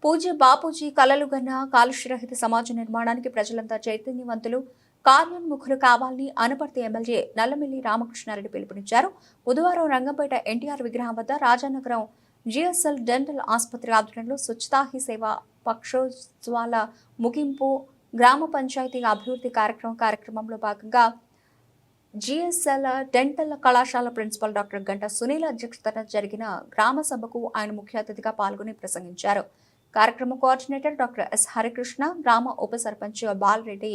పూజ్య బాపూజీ కలలుగన్న కాలుష్యరహిత సమాజ నిర్మాణానికి ప్రజలంతా చైతన్యవంతులు, కార్యోన్ముఖులు కావాలని అనపర్తి ఎమ్మెల్యే నల్లమిల్లి రామకృష్ణారెడ్డి పిలుపునిచ్చారు. బుధవారం రంగంపేట ఎన్టీఆర్ విగ్రహం వద్ద రాజానగరం జిఎస్ఎల్ డెంటల్ ఆసుపత్రి ఆధ్వర్యంలో స్వచ్ఛతా హీ సేవ పక్షోత్సవాల ముగింపు గ్రామ పంచాయతీ అభివృద్ధి కార్యక్రమంలో భాగంగా జిఎస్ఎల్ డెంటల్ కళాశాల ప్రిన్సిపల్ డాక్టర్ గంట సునీల్ అధ్యక్షతన జరిగిన గ్రామ సభకు ఆయన ముఖ్య అతిథిగా పాల్గొని ప్రసంగించారు. కార్యక్రమ కోఆర్డినేటర్ డాక్టర్ ఎస్ హరికృష్ణ, గ్రామ ఉప సర్పంచ్ బాలరెడ్డి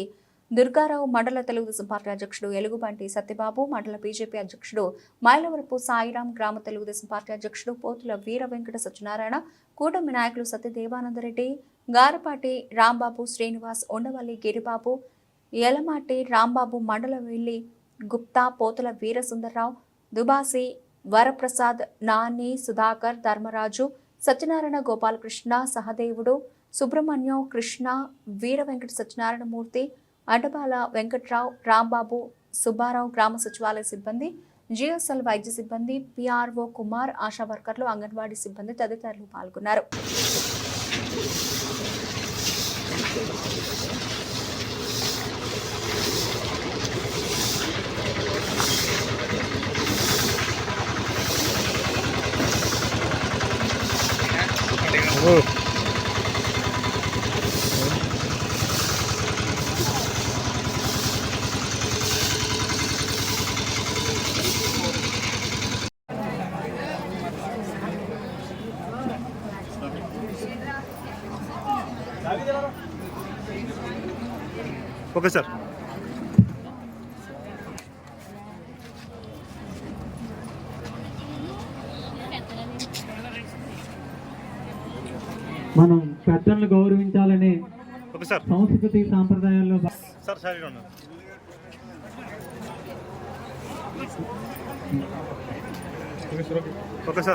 దుర్గారావు, మండల తెలుగుదేశం పార్టీ అధ్యక్షుడు ఎలుగుబంటి సత్యబాబు, మండల బీజేపీ అధ్యక్షుడు మైలవరపు సాయిరాం, గ్రామ తెలుగుదేశం పార్టీ అధ్యక్షుడు పోతుల వీర వెంకట సత్యనారాయణ, కూటమి నాయకులు సత్యదేవానందరెడ్డి, గారపాటి రాంబాబు, శ్రీనివాస్, ఉండవల్లి గిరిబాబు, యలమాటి రాంబాబు, మండల వెల్లి గుప్తా, పోతుల వీరసుందర్రావు, దుబాసి వరప్రసాద్, నాని, సుధాకర్, ధర్మరాజు, సత్యనారాయణ, గోపాలకృష్ణ, సహదేవుడు, సుబ్రహ్మణ్యం, కృష్ణ, వీర వెంకట సత్యనారాయణమూర్తి, అడబాల వెంకట్రావు, రాంబాబు, సుబ్బారావు, గ్రామ సచివాలయ సిబ్బంది, జిఎస్ఎల్ వైద్య సిబ్బంది, పిఆర్ఓ కుమార్, ఆశా వర్కర్లు, అంగన్వాడీ సిబ్బంది తదితరులు పాల్గొన్నారు. Okay sir. మనం పెద్దలను గౌరవించాలనే సంస్కృతి సాంప్రదాయాల్లో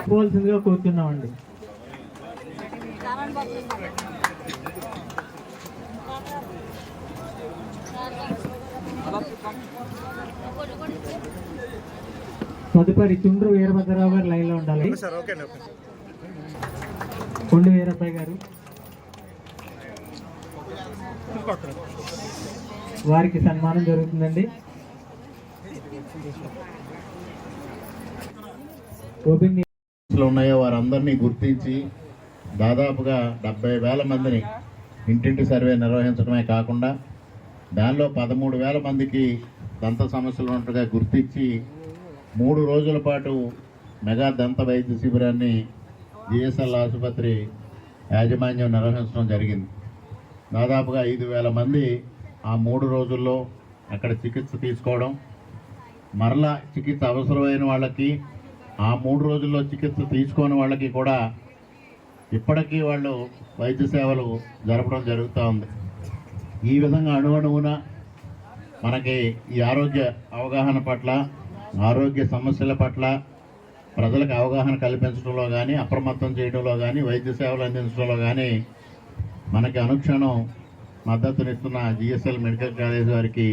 పోవాల్సిందిగా కోరుతున్నామండి. తదుపరి చుండ్రు వీరభద్రరావు గారు లైన్ లో ఉండాలి. కొండ వీరప్పయ్య గారు, వారికి సన్మానం జరుగుతుందండి. ఉన్నాయో వారందరినీ గుర్తించి దాదాపుగా 70,000 మందిని ఇంటింటి సర్వే నిర్వహించడమే కాకుండా దానిలో 13,000 మందికి దంత సమస్యలు ఉన్నట్టుగా గుర్తించి 3 రోజుల పాటు మెగా దంత వైద్య శిబిరాన్ని జిఎస్ఎల్ ఆసుపత్రి యాజమాన్యం నిర్వహించడం జరిగింది. దాదాపుగా 5,000 మంది ఆ 3 రోజుల్లో అక్కడ చికిత్స తీసుకోవడం, మరలా చికిత్స అవసరమైన వాళ్ళకి, ఆ 3 రోజుల్లో చికిత్స తీసుకోని వాళ్ళకి కూడా ఇప్పటికీ వాళ్ళు వైద్య సేవలు జరపడం జరుగుతూ ఉంది. ఈ విధంగా అణువణువున మనకి ఈ ఆరోగ్య అవగాహన పట్ల, ఆరోగ్య సమస్యల పట్ల ప్రజలకు అవగాహన కల్పించడంలో కానీ, అప్రమత్తం చేయడంలో కానీ, వైద్య సేవలు అందించడంలో కానీ మనకి అనుక్షణం మద్దతునిస్తున్న జిఎస్ఎల్ మెడికల్ కాలేజ్ వారికి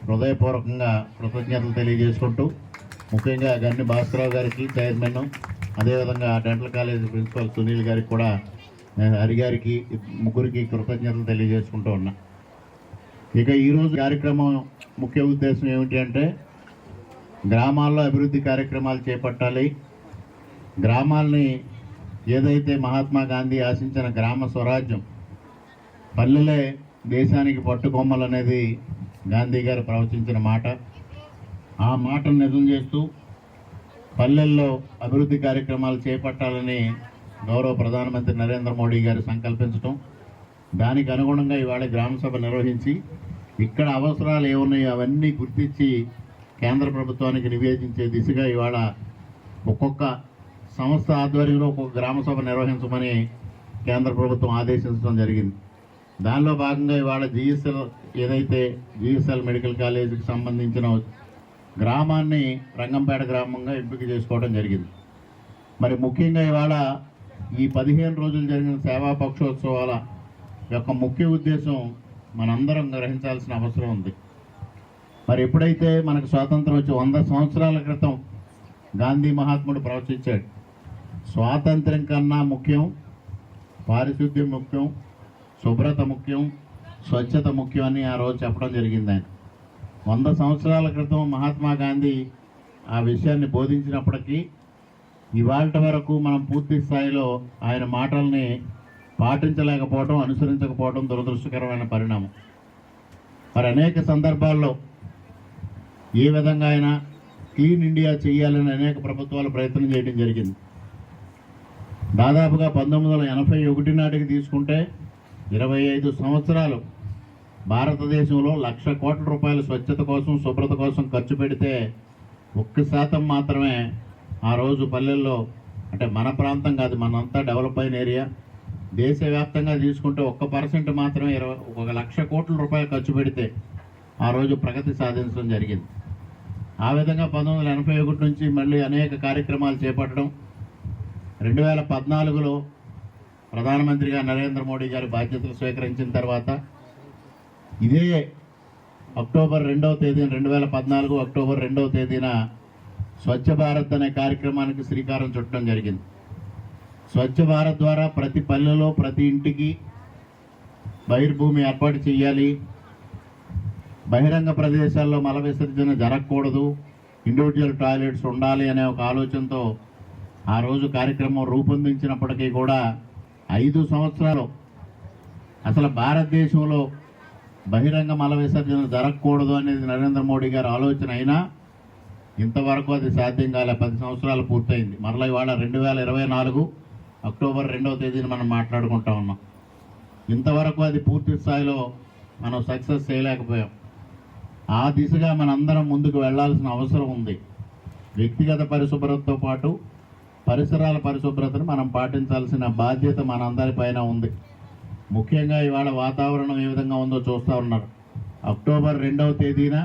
హృదయపూర్వకంగా కృతజ్ఞతలు తెలియజేసుకుంటూ, ముఖ్యంగా గన్ని భాస్కరరావు గారికి చైర్మన్, అదేవిధంగా డెంటల్ కాలేజ్ ప్రిన్సిపల్ సునీల్ గారికి కూడా, హరి గారికి, ముగ్గురికి కృతజ్ఞతలు తెలియజేసుకుంటూ ఉన్నా. ఇక ఈరోజు కార్యక్రమం ముఖ్య ఉద్దేశం ఏమిటి అంటే, గ్రామాల్లో అభివృద్ధి కార్యక్రమాలు చేపట్టాలి. గ్రామాల్ని ఏదైతే మహాత్మా గాంధీ ఆశించిన గ్రామ స్వరాజ్యం, పల్లెలే దేశానికి పట్టుకొమ్మలు అనేది గాంధీ గారు ప్రవచించిన మాట. ఆ మాటను నిజం చేస్తూ పల్లెల్లో అభివృద్ధి కార్యక్రమాలు చేపట్టాలని గౌరవ ప్రధానమంత్రి నరేంద్ర మోడీ గారు సంకల్పించడం, దానికి అనుగుణంగా ఇవాళ గ్రామ సభ నిర్వహించి ఇక్కడ అవసరాలు ఏమున్నాయో అవన్నీ గుర్తించి కేంద్ర ప్రభుత్వానికి నివేదించే దిశగా ఇవాళ ఒక్కొక్క సంస్థ ఆధ్వర్యంలో ఒక్కొక్క గ్రామ సభ నిర్వహించమని కేంద్ర ప్రభుత్వం ఆదేశించడం జరిగింది. దానిలో భాగంగా ఇవాళ జిఎస్ఎల్ మెడికల్ కాలేజీకి సంబంధించిన గ్రామాన్ని రంగంపేట గ్రామంగా ఎంపిక చేసుకోవడం జరిగింది. మరి ముఖ్యంగా ఇవాళ ఈ 15 రోజులు జరిగిన సేవా పక్షోత్సవాల యొక్క ముఖ్య ఉద్దేశం మనందరం గ్రహించాల్సిన అవసరం ఉంది. మరి ఎప్పుడైతే మనకు స్వాతంత్రం వచ్చి 100 సంవత్సరాల క్రితం గాంధీ మహాత్ముడు ప్రవచించాడు, స్వాతంత్ర్యం కన్నా ముఖ్యం పారిశుద్ధ్యం ముఖ్యం, శుభ్రత ముఖ్యం, స్వచ్ఛత ముఖ్యం అని ఆ రోజు చెప్పడం జరిగింది. ఆయన 100 సంవత్సరాల క్రితం మహాత్మా గాంధీ ఆ విషయాన్ని బోధించినప్పటికీ ఇవాళ వరకు మనం పూర్తి స్థాయిలో ఆయన మాటల్ని పాటించలేకపోవడం, అనుసరించకపోవడం దురదృష్టకరమైన పరిణామం. మరి అనేక సందర్భాల్లో ఏ విధంగా ఆయన క్లీన్ ఇండియా చేయాలని అనేక ప్రభుత్వాలు ప్రయత్నం చేయడం జరిగింది. దాదాపుగా 1981 నాటికి తీసుకుంటే 25 సంవత్సరాలు భారతదేశంలో 1,00,000 కోట్ల రూపాయలు స్వచ్ఛత కోసం, శుభ్రత కోసం ఖర్చు పెడితే 1% మాత్రమే ఆ రోజు పల్లెల్లో, అంటే మన ప్రాంతం కాదు, మనంతా డెవలప్ అయిన ఏరియా, దేశవ్యాప్తంగా తీసుకుంటే 1% మాత్రమే 1,00,000 కోట్ల రూపాయలు ఖర్చు పెడితే ఆ రోజు ప్రగతి సాధించడం జరిగింది. ఆ విధంగా 1981 నుంచి మళ్ళీ అనేక కార్యక్రమాలు చేపట్టడం, 2014లో ప్రధానమంత్రిగా నరేంద్ర మోడీ గారి బాధ్యతలు స్వీకరించిన తర్వాత ఇదే అక్టోబర్ 2వ తేదీన 2014 అక్టోబర్ 2వ తేదీన స్వచ్ఛ భారత్ అనే కార్యక్రమానికి శ్రీకారం చుట్టడం జరిగింది. స్వచ్ఛ భారత్ ద్వారా ప్రతి పల్లెలో, ప్రతి ఇంటికి బహిర్భూమి ఏర్పాటు చేయాలి, బహిరంగ ప్రదేశాల్లో మల విసర్జన జరగకూడదు, ఇండివిజువల్ టాయిలెట్స్ ఉండాలి అనే ఒక ఆలోచనతో ఆ రోజు కార్యక్రమం రూపొందించినప్పటికీ కూడా 5 సంవత్సరాలు అసలు భారతదేశంలో బహిరంగ మల విసర్జన జరగకూడదు అనేది నరేంద్ర మోడీ గారి ఆలోచన అయినా ఇంతవరకు అది సాధ్యం కాలే. 10 సంవత్సరాలు పూర్తయింది. మరలా ఇవాళ 2024 అక్టోబర్ 2వ తేదీన మనం మాట్లాడుకుంటా ఉన్నాం. ఇంతవరకు అది పూర్తి స్థాయిలో మనం సక్సెస్ చేయలేకపోయాం. ఆ దిశగా మనందరం ముందుకు వెళ్లాల్సిన అవసరం ఉంది. వ్యక్తిగత పరిశుభ్రతతో పాటు పరిసరాల పరిశుభ్రతను మనం పాటించాల్సిన బాధ్యత మనందరిపైన ఉంది. ముఖ్యంగా ఇవాళ వాతావరణం ఏ విధంగా ఉందో చూస్తూ ఉన్నారు. అక్టోబర్ 2వ తేదీన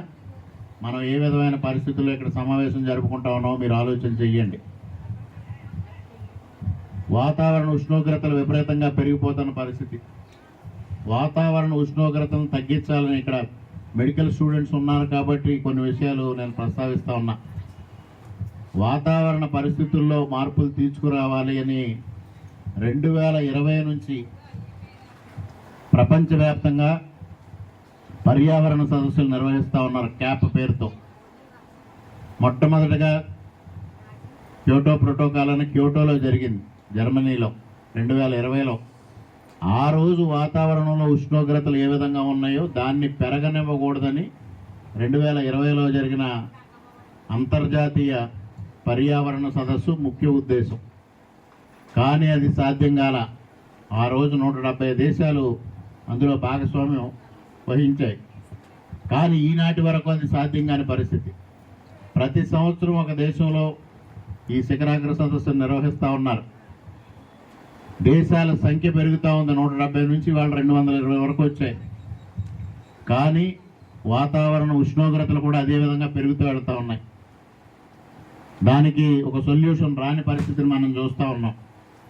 మనం ఏ విధమైన పరిస్థితుల్లో ఇక్కడ సమావేశం జరుపుకుంటా ఉన్నామో మీరు ఆలోచన చెయ్యండి. వాతావరణ ఉష్ణోగ్రతలు విపరీతంగా పెరిగిపోతున్న పరిస్థితి. వాతావరణ ఉష్ణోగ్రతను తగ్గించాలని ఇక్కడ మెడికల్ స్టూడెంట్స్ ఉన్నారు కాబట్టి కొన్ని విషయాలు నేను ప్రస్తావిస్తా ఉన్నా. వాతావరణ పరిస్థితుల్లో మార్పులు తీసుకురావాలి అని 2020 నుంచి ప్రపంచవ్యాప్తంగా పర్యావరణ సదస్సులు నిర్వహిస్తూ ఉన్నారు క్యాప్ పేరుతో. మొట్టమొదటిగా క్యోటో ప్రోటోకాల్ అని క్యోటోలో జరిగింది, జర్మనీలో 2020లో. ఆ రోజు వాతావరణంలో ఉష్ణోగ్రతలు ఏ విధంగా ఉన్నాయో దాన్ని పెరగనివ్వకూడదని 2020లో జరిగిన అంతర్జాతీయ పర్యావరణ సదస్సు ముఖ్య ఉద్దేశం. కానీ అది సాధ్యం కాల. ఆ రోజు 170 దేశాలు అందులో భాగస్వామ్యం వహించాయి. కానీ ఈనాటి వరకు అది సాధ్యం కాని పరిస్థితి. ప్రతి సంవత్సరం ఒక దేశంలో ఈ శిఖరాగ్ర సదస్సును నిర్వహిస్తూ ఉన్నారు. దేశాల సంఖ్య పెరుగుతూ ఉంది. 170 నుంచి వాళ్ళు 220 వరకు వచ్చాయి. కానీ వాతావరణ ఉష్ణోగ్రతలు కూడా అదే విధంగా పెరుగుతూ వెళ్తూ ఉన్నాయి. దానికి ఒక సొల్యూషన్ రాని పరిస్థితిని మనం చూస్తూ ఉన్నాం.